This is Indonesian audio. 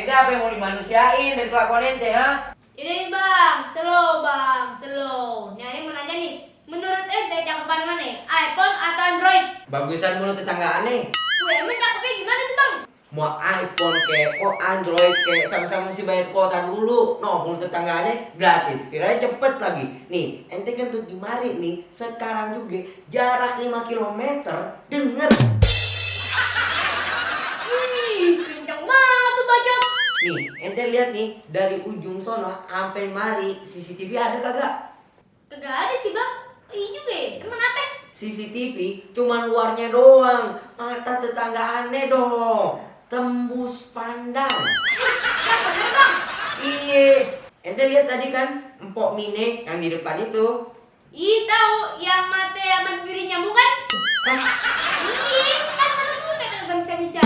ente apa yang mau dimanusiain dari kelakuan ente, ha? Ini bang, slow. Nih Ane mau nanya nih, menurut ente cakepan mana? iPhone atau Android? Bagusan mulut tetangga aneh. Wih, emang cakepnya gimana tuh bang? Mau iPhone kayak, mau Android kayak, sama-sama mesti bayar kuota dulu. No, mulut tetangga aneh gratis. Kiranya cepet lagi. Nih, ente kan tuh di mari nih, sekarang juga jarak 5 kilometer, denger. Wih, kenceng banget tuh bacot. Nih, ente lihat nih, dari ujung sono sampai mari, CCTV ada kagak? Kagak ada sih bang. Oh, iya juga ya, emang apa? CCTV cuma luarnya doang, mata tetangga aneh dong, tembus pandang. Siapa bener bang? Iye, ente lihat tadi kan empok Mine yang di depan itu. Ih tahu yang mata sama bibirnya nyambung kan? Hah? Iya, kan sama gue kagak bisa.